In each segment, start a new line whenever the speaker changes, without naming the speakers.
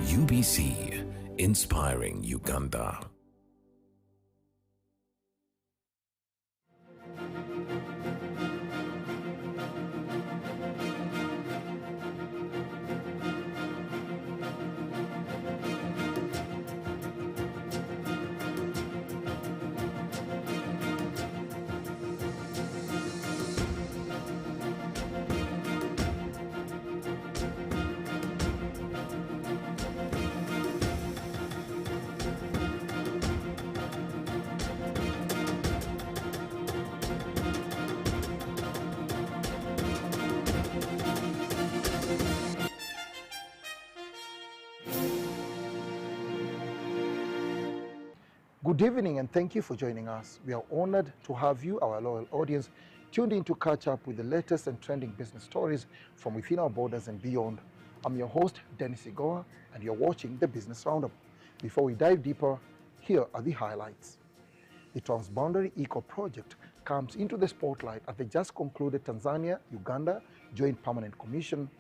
UBC, inspiring Uganda.
Good evening and thank you for joining us. We are honored to have you, our loyal audience, tuned in to catch up with the latest and trending business stories from within our borders and beyond. I'm your host, Dennis Igoa, and you're watching the Business Roundup. Before we dive deeper, here are the highlights. The Transboundary Eco Project comes into the spotlight at the just concluded Tanzania-Uganda Joint Permanent Commission.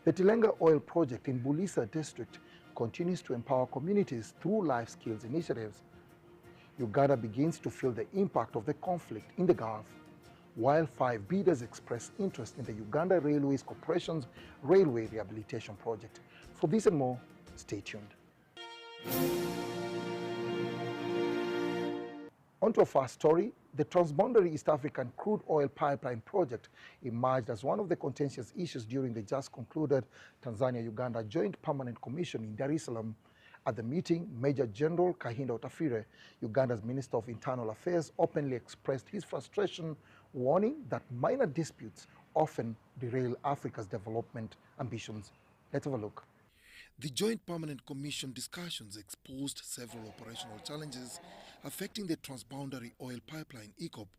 The Tilenga Oil Project in Bulisa District continues to empower communities through life skills initiatives. Uganda begins to feel the impact of the conflict in the Gulf, while 5 bidders express interest in the Uganda Railways Corporation's Railway Rehabilitation Project. For this and more, stay tuned. On to our first story. The Transboundary East African Crude Oil Pipeline Project emerged as one of the contentious issues during the just concluded Tanzania-Uganda Joint Permanent Commission in Dar es Salaam. At the meeting, Major General Kahinda Otafiire, Uganda's Minister of Internal Affairs, openly expressed his frustration, warning that minor disputes often derail Africa's development ambitions. Let's have a look.
The Joint Permanent Commission discussions exposed several operational challenges affecting the Transboundary Oil Pipeline EACOP,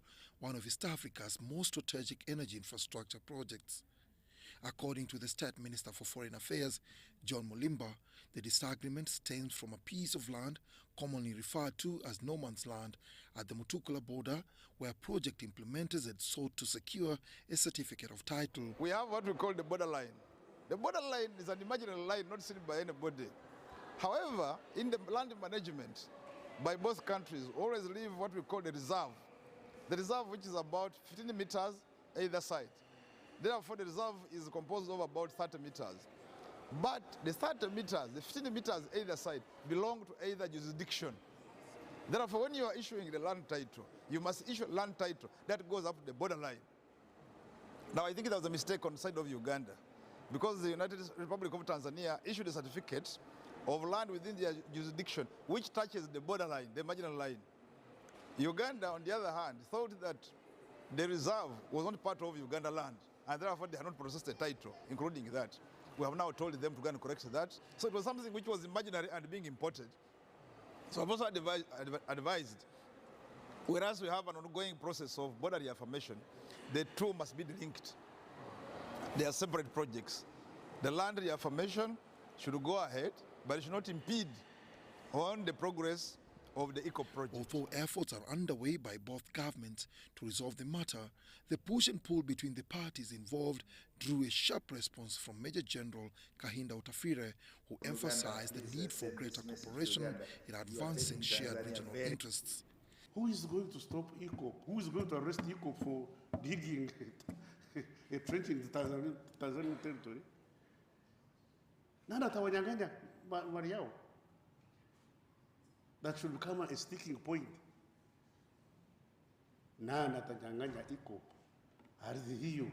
one of East Africa's most strategic energy infrastructure projects. According to the State Minister for Foreign Affairs, John Mulimba, the disagreement stems from a piece of land commonly referred to as no man's land at the Mutukula border, where project implementers had sought to secure a certificate of title.
We have what we call the borderline. The borderline is an imaginary line not seen by anybody. However, in the land management, by both countries, always leave what we call the reserve. The reserve, which is about 15 meters either side. Therefore, the reserve is composed of about 30 meters. But the 30 meters, the 15 meters either side, belong to either jurisdiction. Therefore, when you are issuing the land title, you must issue land title that goes up to the borderline. Now, I think there was a mistake on the side of Uganda, because the United Republic of Tanzania issued a certificate of land within their jurisdiction, which touches the borderline, the marginal line. Uganda, on the other hand, thought that the reserve was not part of Uganda land, and therefore they had not processed the title, including that. We have now told them to go and correct that. So it was something which was imaginary and being imported. So I've also advised, whereas we have an ongoing process of border reaffirmation, the two must be linked. They are separate projects. The land reaffirmation should go ahead, but it should not impede on the progress of the ECO project.
Although efforts are underway by both governments to resolve the matter, the push and pull between the parties involved drew a sharp response from Major General Kahinda Otafiire, who emphasized the need for greater cooperation in advancing shared regional interests.
Who is going to stop ECOP? Who is going to arrest ECOP for digging a trench in the Tanzanian territory? Nana atawanyang'anya mali yao. That should become a sticking point. Nana atanyang'anya ECOP ardhi hiyo,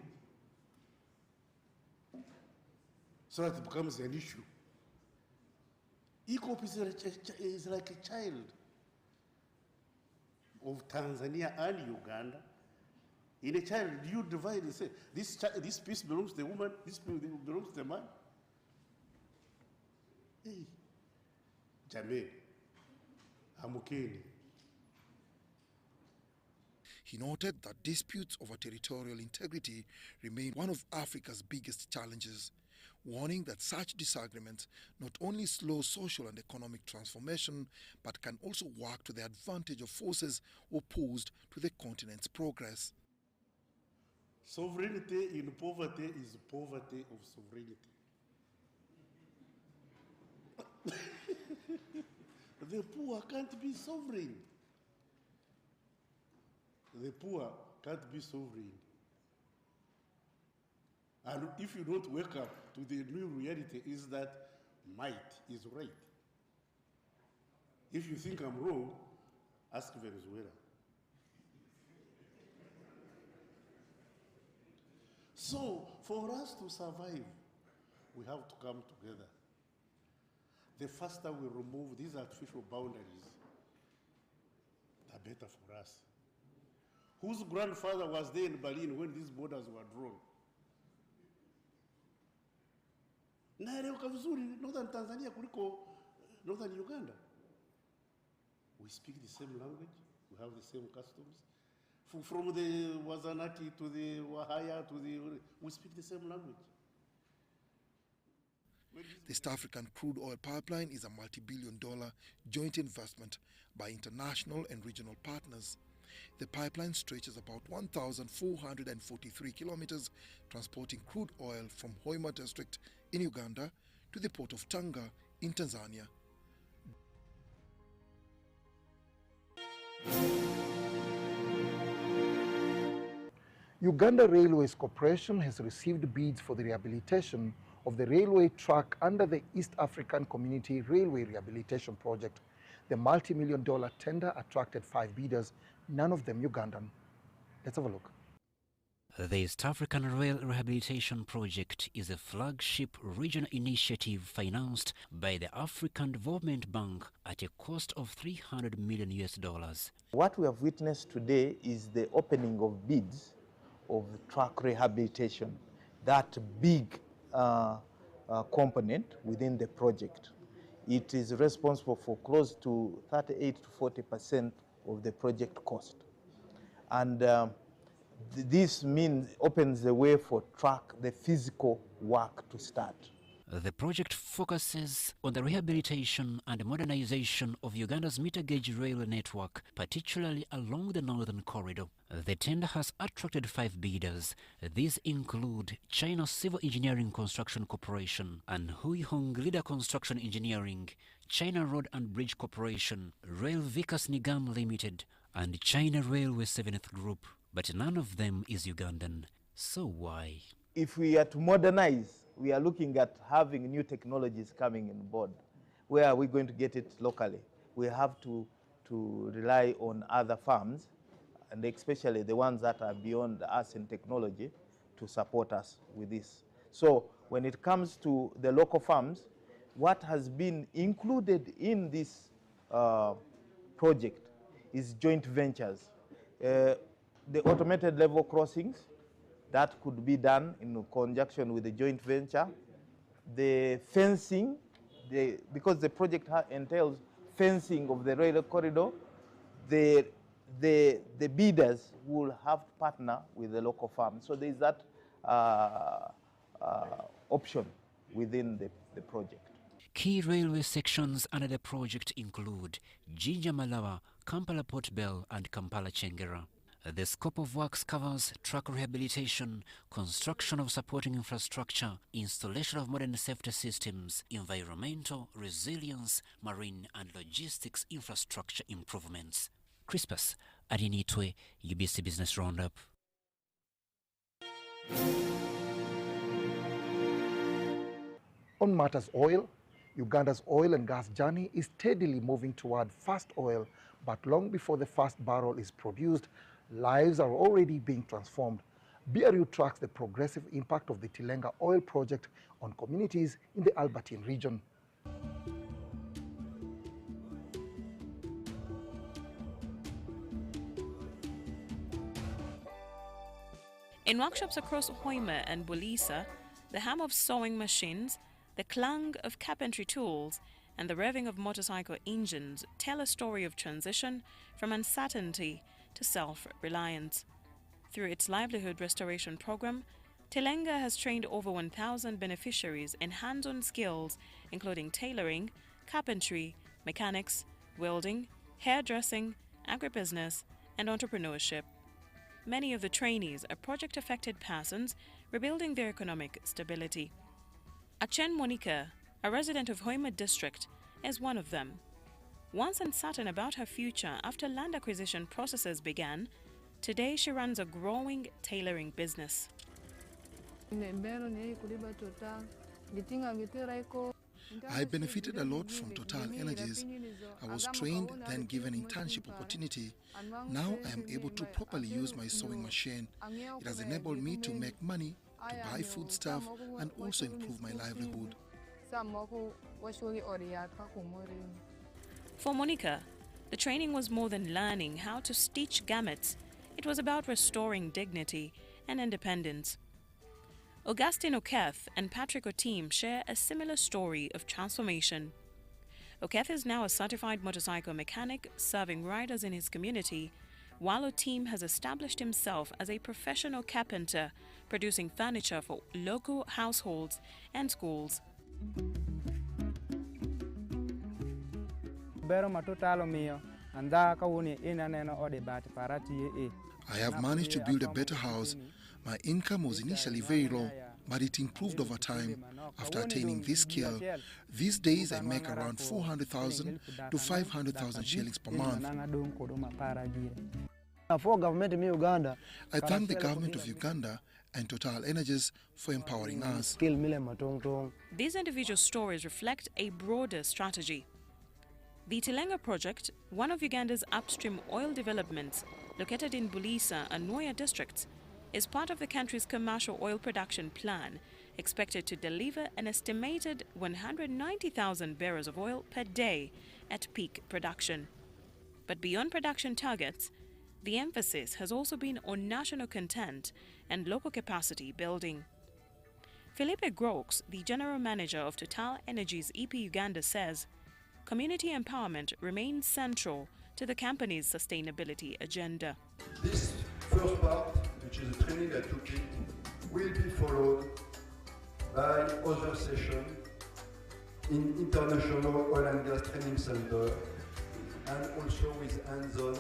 so that it becomes an issue. ECOP is like a child of Tanzania and Uganda. In a child, you divide and say, this piece belongs to the woman, this piece belongs to the man. Hey, Jamil, Amukeni.
He noted that disputes over territorial integrity remain one of Africa's biggest challenges, warning that such disagreements not only slow social and economic transformation, but can also work to the advantage of forces opposed to the continent's progress.
Sovereignty in poverty is poverty of sovereignty. The poor can't be sovereign. The poor can't be sovereign. And if you don't wake up to the new reality, is that might is right. If you think I'm wrong, ask Venezuela. So, for us to survive, we have to come together. The faster we remove these artificial boundaries, the better for us. Whose grandfather was there in Berlin when these borders were drawn? Naeleweka vizuri northern Tanzania kuliko northern Uganda. We speak the same language, we have the same customs. From the Wazanaki to the Wahaya to we speak the same language.
The East African crude oil pipeline is a multi-billion-dollar joint investment by international and regional partners. The pipeline stretches about 1,443 kilometers, transporting crude oil from Hoima district in Uganda to the port of Tanga in Tanzania.
Uganda Railways Corporation has received bids for the rehabilitation of the railway track under the East African Community Railway Rehabilitation Project. The multi-million-dollar tender attracted 5 bidders, none of them Ugandan. Let's have a look.
The East African Rail Rehabilitation Project is a flagship regional initiative financed by the African Development Bank at a cost of $300 million.
What we have witnessed today is the opening of bids of track rehabilitation, that big component within the project. It is responsible for close to 38 to 40% of the project cost. And this opens the way for the physical work to start.
The project focuses on the rehabilitation and modernization of Uganda's meter gauge rail network, particularly along the northern corridor. The tender has attracted 5 bidders. These include China Civil Engineering Construction Corporation and Hui Hong Leader Construction Engineering, China Road and Bridge Corporation, Rail Vikas Nigam Limited, and China Railway 7th Group. But none of them is Ugandan. So why?
If we are to modernize, we are looking at having new technologies coming on board. Where are we going to get it locally? We have to rely on other firms, and especially the ones that are beyond us in technology, to support us with this. So when it comes to the local firms, what has been included in this project is joint ventures. The automated level crossings, that could be done in conjunction with the joint venture. The fencing, because the project entails fencing of the rail corridor, the bidders will have to partner with the local farm. So there is that option within the project.
Key railway sections under the project include Jinja Malawa, Kampala Port Bell and Kampala Chengera. The scope of works covers track rehabilitation, construction of supporting infrastructure, installation of modern safety systems, environmental, resilience, marine and logistics infrastructure improvements. Crispus Adinitwe, UBC Business Roundup.
On matters oil, Uganda's oil and gas journey is steadily moving toward fast oil, but long before the first barrel is produced, lives are already being transformed. BRU tracks the progressive impact of the Tilenga oil project on communities in the Albertine region.
In workshops across Hoima and Bulisa, the hum of sewing machines, the clang of carpentry tools, and the revving of motorcycle engines tell a story of transition from uncertainty to self-reliance. Through its livelihood restoration program, Tilenga has trained over 1,000 beneficiaries in hands-on skills including tailoring, carpentry, mechanics, welding, hairdressing, agribusiness, and entrepreneurship. Many of the trainees are project-affected persons rebuilding their economic stability. Achen Monica, a resident of Hoima district, is one of them. Once uncertain about her future after land acquisition processes began, today she runs a growing tailoring business.
I benefited a lot from Total Energies. I was trained, then given internship opportunity. Now I am able to properly use my sewing machine. It has enabled me to make money, to buy food stuff, and also improve my livelihood.
For Monica, the training was more than learning how to stitch gametes. It was about restoring dignity and independence. Augustine Oketh and Patrick Oteam share a similar story of transformation. Oketh is now a certified motorcycle mechanic serving riders in his community, while Oteam has established himself as a professional carpenter, producing furniture for local households and schools.
I have managed to build a better house. My income was initially very low, but it improved over time. After attaining this skill, these days I make around 400,000 to 500,000 shillings per month.
I
thank the government of Uganda and Total Energies for empowering us.
These individual stories reflect a broader strategy. The Tilenga project, one of Uganda's upstream oil developments located in Bulisa and Noya districts, is part of the country's commercial oil production plan, expected to deliver an estimated 190,000 barrels of oil per day at peak production. But beyond production targets, the emphasis has also been on national content and local capacity building. Philippe Grox, the general manager of Total Energies EP Uganda, says community empowerment remains central to the company's sustainability agenda.
This first part, which is the training I took it, will be followed by other sessions in international oil and gas training center and also with hands-on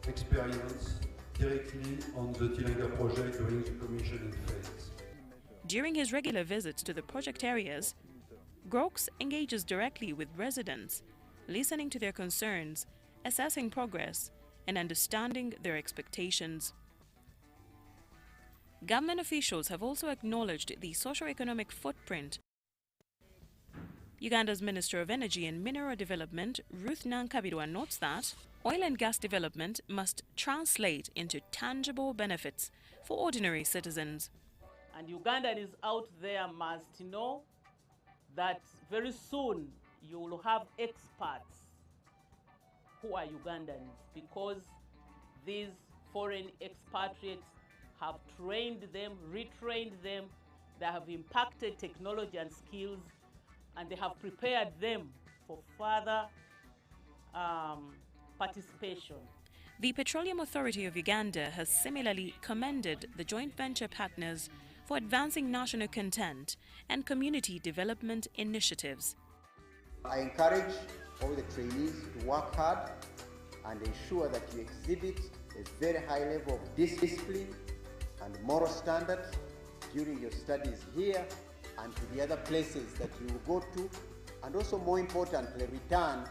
experience directly on the Tilenga project during the commissioning phase.
During his regular visits to the project areas, Grox engages directly with residents, listening to their concerns, assessing progress, and understanding their expectations. Government officials have also acknowledged the socio-economic footprint. Uganda's Minister of Energy and Mineral Development, Ruth Nankabirwa, notes that oil and gas development must translate into tangible benefits for ordinary citizens.
And Ugandans out there must know that very soon you will have experts who are Ugandans, because these foreign expatriates have trained them, retrained them, they have impacted technology and skills, and they have prepared them for further participation.
The Petroleum Authority of Uganda has similarly commended the joint venture partners for advancing national content and community development initiatives.
I encourage all the trainees to work hard and ensure that you exhibit a very high level of discipline and moral standards during your studies here and to the other places that you will go to, and also more importantly, return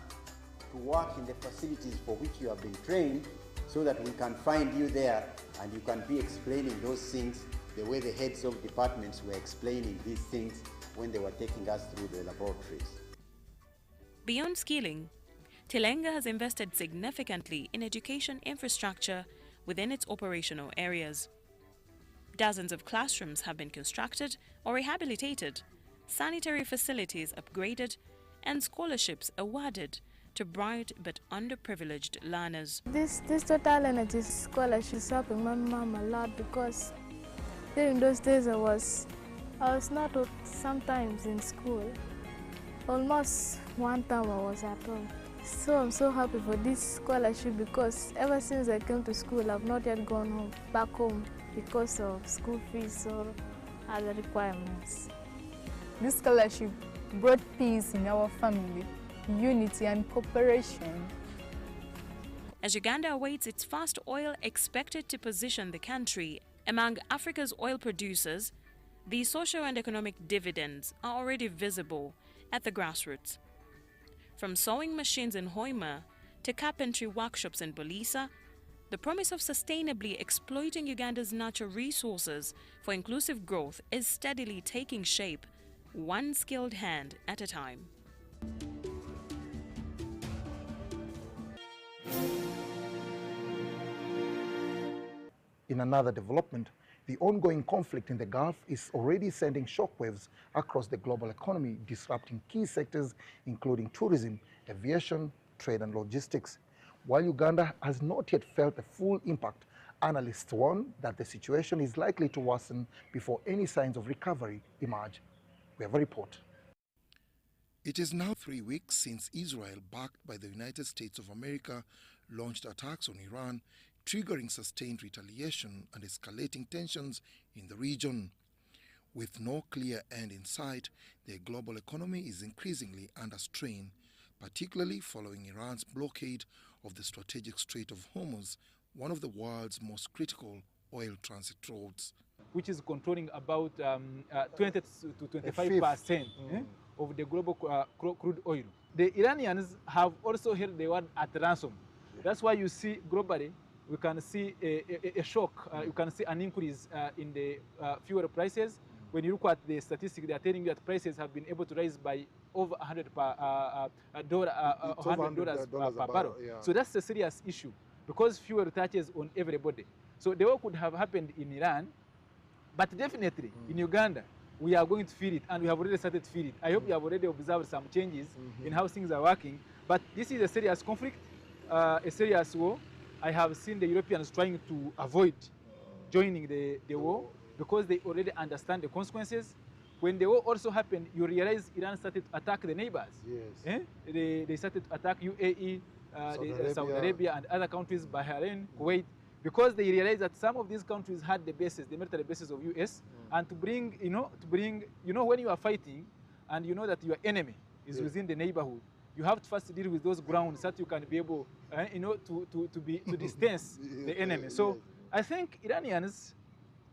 to work in the facilities for which you have been trained, so that we can find you there and you can be explaining those things the way the heads of departments were explaining these things when they were taking us through the laboratories.
Beyond skilling, Tilenga has invested significantly in education infrastructure within its operational areas. Dozens of classrooms have been constructed or rehabilitated, sanitary facilities upgraded, and scholarships awarded to bright but underprivileged learners.
This Total Energy scholarship is helping my mom a lot, because during those days I was not sometimes in school. Almost one time I was at home. So I'm so happy for this scholarship, because ever since I came to school I've not yet gone back home because of school fees or other requirements.
This scholarship brought peace in our family, unity and cooperation.
As Uganda awaits its first oil expected to position the country among Africa's oil producers, the social and economic dividends are already visible at the grassroots. From sewing machines in Hoima to carpentry workshops in Bulisa, the promise of sustainably exploiting Uganda's natural resources for inclusive growth is steadily taking shape, one skilled hand at a time.
In another development, the ongoing conflict in the Gulf is already sending shockwaves across the global economy, disrupting key sectors including tourism, aviation, trade and logistics. While Uganda has not yet felt the full impact, analysts warn that the situation is likely to worsen before any signs of recovery emerge. We have a report.
It is now 3 weeks since Israel, backed by the United States of America, launched attacks on Iran, triggering sustained retaliation and escalating tensions in the region. With no clear end in sight, the global economy is increasingly under strain, particularly following Iran's blockade of the strategic Strait of Hormuz, one of the world's most critical oil transit routes.
Which is controlling about 20 to 25% of the global crude oil. The Iranians have also held the world at ransom. That's why you see globally, we can see a shock. You can see an increase in the fuel prices. When you look at the statistics, they are telling you that prices have been able to rise by over $100 per barrel.
Yeah.
So that's a serious issue because fuel touches on everybody. So the war could have happened in Iran, but definitely in Uganda, we are going to feel it, and we have already started to feel it. I hope you have already observed some changes in how things are working. But this is a serious conflict, a serious war. I have seen the Europeans trying to avoid joining the war because they already understand the consequences. When the war also happened, you realize Iran started to attack the neighbors.
Yes.
They started to attack UAE, Saudi Arabia, and other countries, Bahrain, Kuwait, because they realized that some of these countries had the bases, the military bases of US, and to bring, when you are fighting, and you know that your enemy is within the neighborhood, you have to first deal with those grounds so that you can be able, to distance the enemy. So I think Iranians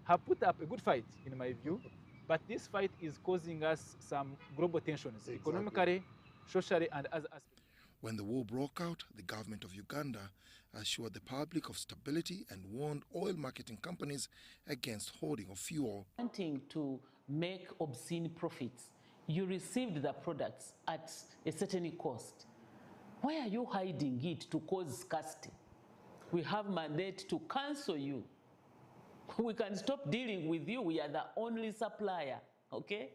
have put up a good fight, in my view, but this fight is causing us some global tensions, economically, socially, and other aspects.
When the war broke out, the government of Uganda assured the public of stability and warned oil marketing companies against hoarding of fuel.
Wanting to make obscene profits, you received the products at a certain cost. Why are you hiding it to cause scarcity? We have mandate to cancel you. We can stop dealing with you. We are the only supplier, okay?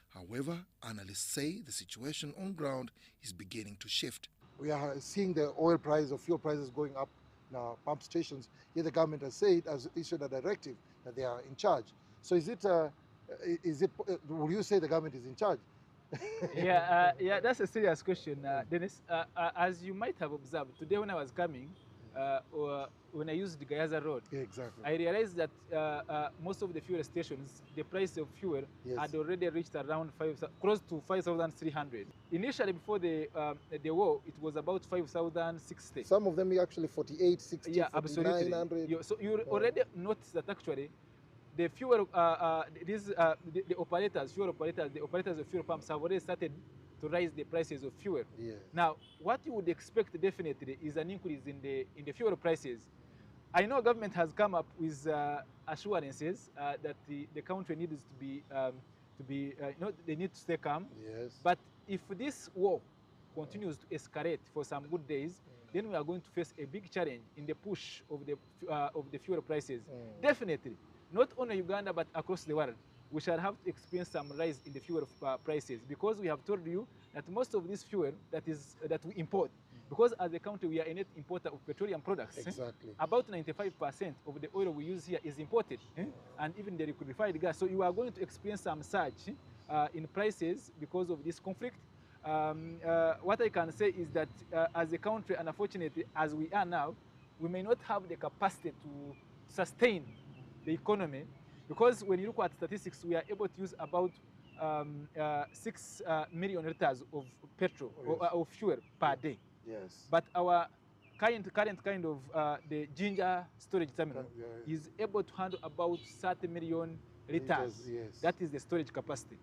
However, analysts say the situation on ground is beginning to shift.
We are seeing the oil price or fuel prices going up in our pump stations. Here the government has issued a directive that they are in charge. So will you say the government is in charge?
Yeah, that's a serious question, Dennis. As you might have observed, today when I was coming, when I used the Gayaza Road, I realized that most of the fuel stations, the price of fuel had already reached around close to 5,300. Initially, before the war, it was about 5,060.
Some of them actually 48, 60,
yeah,
4900.
So you already notice that actually the fuel, the operators, the operators of fuel pumps have already started to raise the prices of fuel.
Yes.
Now, what you would expect definitely is an increase in the fuel prices. I know government has come up with assurances that the country needs to be, they need to stay calm.
Yes.
But if this war continues to escalate for some good days, then we are going to face a big challenge in the push of the fuel prices. Definitely, not only Uganda but across the world, we shall have to experience some rise in the fuel prices because we have told you that most of this fuel that we import, because as a country we are a net importer of petroleum products.
Exactly.
About 95% of the oil we use here is imported, and even the liquefied gas. So you are going to experience some surge in prices because of this conflict. What I can say is that as a country, and unfortunately as we are now, we may not have the capacity to sustain the economy, because when you look at statistics, we are able to use about 6 million liters of petrol or fuel per day.
Yes.
But our current kind of the Ginger storage terminal is able to handle about 30 million liters.
Yes.
That is the storage capacity.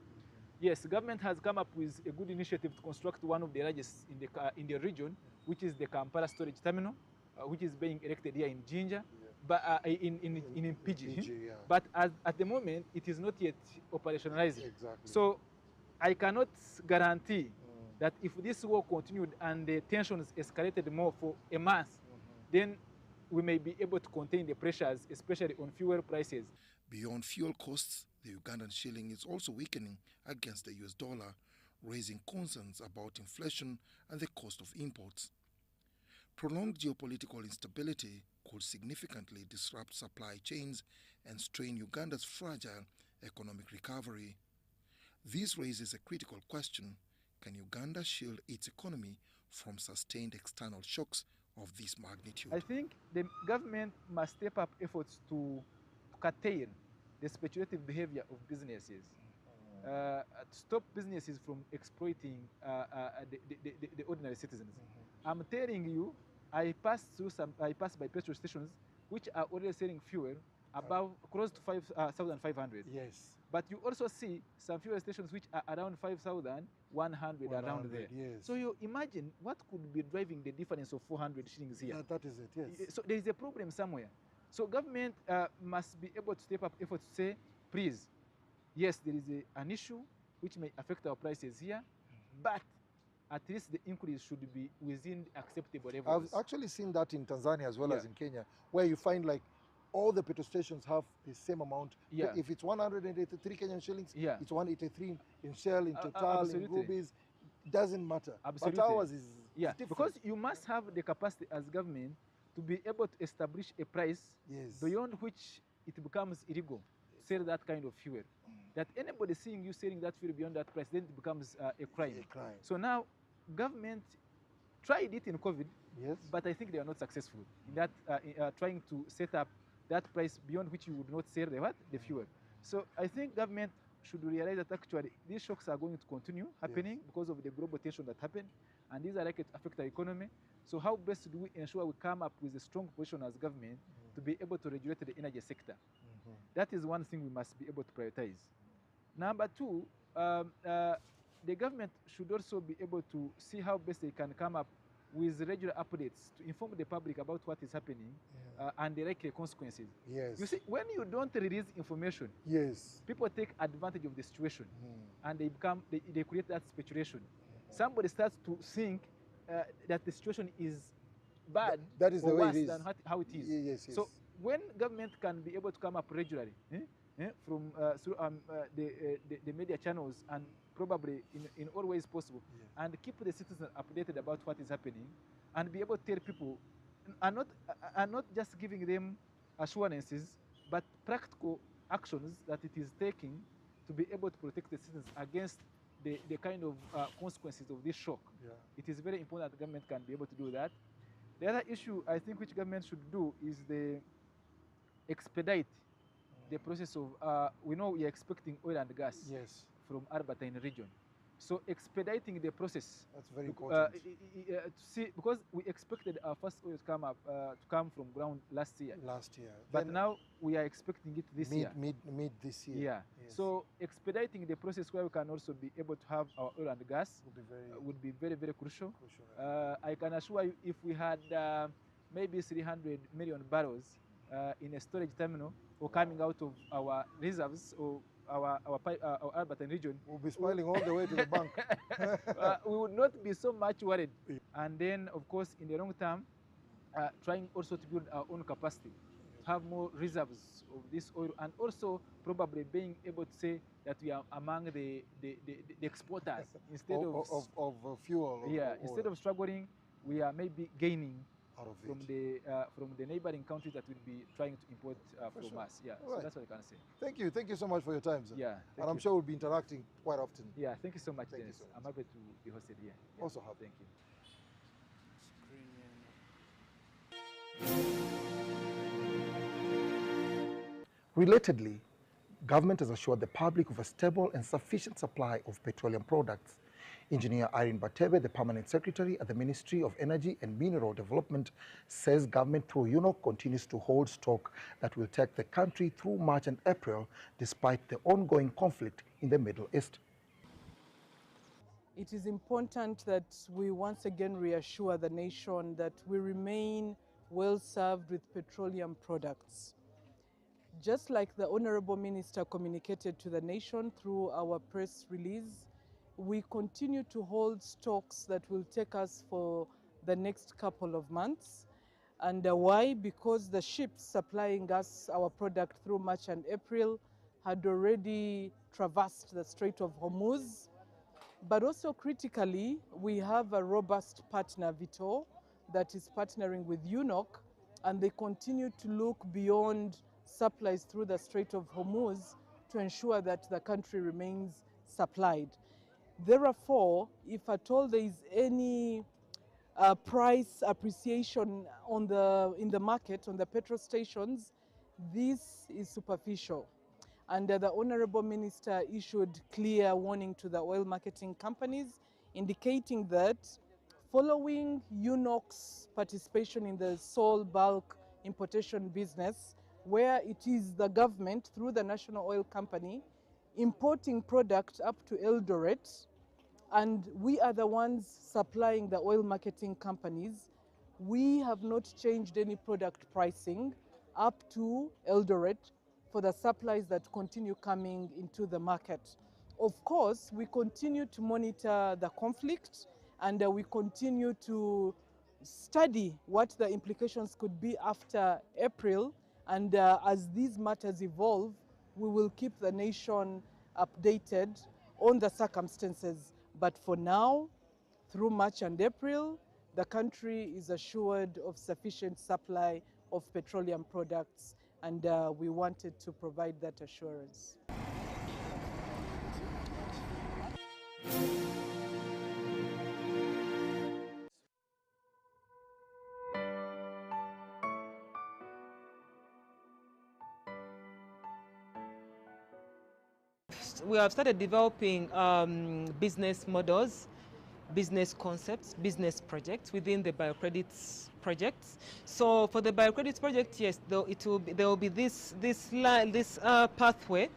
Yes, government has come up with a good initiative to construct one of the largest in the region, which is the Kampala Storage Terminal, which is being erected here in Jinja, but in PG.
Yeah.
But at the moment, it is not yet operationalized.
Exactly.
So I cannot guarantee that if this war continued and the tensions escalated more for a month, then we may be able to contain the pressures, especially on fuel prices.
Beyond fuel costs, the Ugandan shilling is also weakening against the US dollar, raising concerns about inflation and the cost of imports. Prolonged geopolitical instability could significantly disrupt supply chains and strain Uganda's fragile economic recovery. This raises a critical question: can Uganda shield its economy from sustained external shocks of this magnitude?
I think the government must step up efforts to curtail the speculative behavior of businesses, to stop businesses from exploiting the ordinary citizens. I'm telling you, I passed by petrol stations which are already selling fuel above close to 5,500.
Yes.
But you also see some fuel stations which are around 5,100 around there.
Yes.
So you imagine what could be driving the difference of 400 shillings here.
That is it, yes.
So there is a problem somewhere. So government must be able to step up efforts to say, please, yes, there is an issue which may affect our prices here, but at least the increase should be within acceptable levels.
I've actually seen that in Tanzania as well
Yeah.
as in Kenya, where you find like all the petrol stations have the same amount.
Yeah.
If it's 183 Kenyan shillings,
Yeah.
it's 183 in Shell, in Total, in
absolutely.
Rubies. It doesn't matter.
Absolutely.
But ours is
Yeah,
different.
because you must have the capacity as government to be able to establish a price
Yes.
beyond which it becomes illegal to sell that kind of fuel. That anybody seeing you selling that fuel beyond that price, then it becomes a crime.
A crime.
So now, government tried it in COVID,
Yes.
but I think they are not successful in that trying to set up that price beyond which you would not sell the fuel. So I think government should realize that actually these shocks are going to continue happening because of the global tension that happened, and these are likely to affect the economy. So how best do we ensure we come up with a strong position as government to be able to regulate the energy sector? That is one thing we must be able to prioritize. Number two, the government should also be able to see how best they can come up with regular updates to inform the public about what is happening and the likely consequences.
Yes.
You see, when you don't release information,
Yes.
people take advantage of the situation and they create that speculation. Somebody starts to think that the situation is bad
That is
or
the way
worse
it is.
than how it is.
Yes,
So when government can be able to come up regularly from through the media channels and probably in all ways possible, and keep the citizens updated about what is happening, and be able to tell people, and not just giving them assurances, but practical actions that it is taking to be able to protect the citizens against the kind of consequences of this shock. It is very important that the government can be able to do that. The other issue I think which government should do is the expedite the process of, we know we are expecting oil and gas from Arbatine region. So expediting the process.
That's very important.
To see, because we expected our first oil to come from ground last year. But
Then
now we are expecting it this year.
Mid this year.
Yeah.
Yes.
So expediting the process where we can also be able to have our oil and gas would be very, very crucial. I can assure you, if we had maybe 300 million barrels in a storage terminal or coming out of our reserves or our Arbatine region,
we'll be smiling all the way to the bank.
we would not be so much worried. And then, of course, in the long term, trying also to build our own capacity, to have more reserves of this oil, and also probably being able to say that we are among the exporters instead
of fuel.
Instead of struggling, we are maybe gaining
out of
from the neighboring countries that will be trying to import from us. Yeah,
All
so
right.
that's what I can say.
Thank you so much for your time, sir.
Yeah,
and I'm sure we'll be interacting quite often.
Yeah, thank you so much,
Thank you
Dennis.
so much.
I'm happy to be hosted here. Yeah.
Also happy.
Thank you.
Relatedly, government has assured the public of a stable and sufficient supply of petroleum products. Engineer Irene Batebe, the Permanent Secretary at the Ministry of Energy and Mineral Development, says government through UNOC continues to hold stock that will take the country through March and April despite the ongoing conflict in the Middle East.
it is important that we once again reassure the nation that we remain well served with petroleum products. Just like the Honorable Minister communicated to the nation through our press release, we continue to hold stocks that will take us for the next couple of months. And why? Because the ships supplying us our product through March and April had already traversed the Strait of Hormuz. But also critically, we have a robust partner, Vitol, that is partnering with UNOC, and they continue to look beyond supplies through the Strait of Hormuz to ensure that the country remains supplied. Therefore, if at all there is any price appreciation in the market, on the petrol stations, this is superficial. And the Honorable Minister issued clear warning to the oil marketing companies, indicating that following UNOC's participation in the sole bulk importation business, where it is the government through the National Oil Company importing product up to Eldoret, and we are the ones supplying the oil marketing companies, we have not changed any product pricing up to Eldoret for the supplies that continue coming into the market. Of course, we continue to monitor the conflict, and we continue to study what the implications could be after April. And as these matters evolve, we will keep the nation updated on the circumstances. But for now, through March and April, the country is assured of sufficient supply of petroleum products, and we wanted to provide that assurance.
We have started developing business models, business concepts, business projects within the biocredits projects. So for the biocredits project, yes, there will be this pathway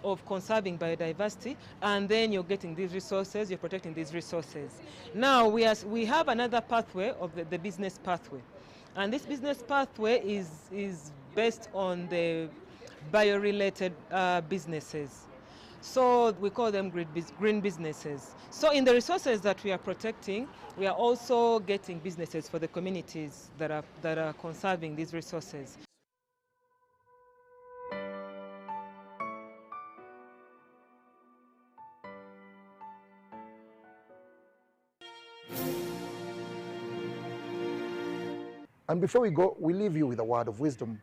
of conserving biodiversity, and then you're getting these resources, you're protecting these resources. Now we have another pathway of the business pathway, and this business pathway is based on the bio-related businesses. So we call them green businesses. So in the resources that we are protecting, we are also getting businesses for the communities that are conserving these resources.
And before we go, we leave you with a word of wisdom.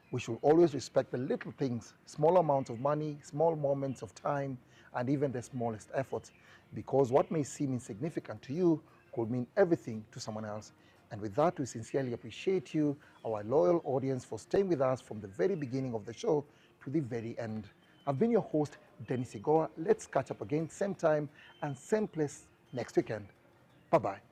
We should always respect the little things, small amounts of money, small moments of time, and even the smallest efforts, because what may seem insignificant to you could mean everything to someone else. And with that, we sincerely appreciate you, our loyal audience, for staying with us from the very beginning of the show to the very end. I've been your host, Dennis Igoa. Let's catch up again, same time and same place next weekend. Bye-bye.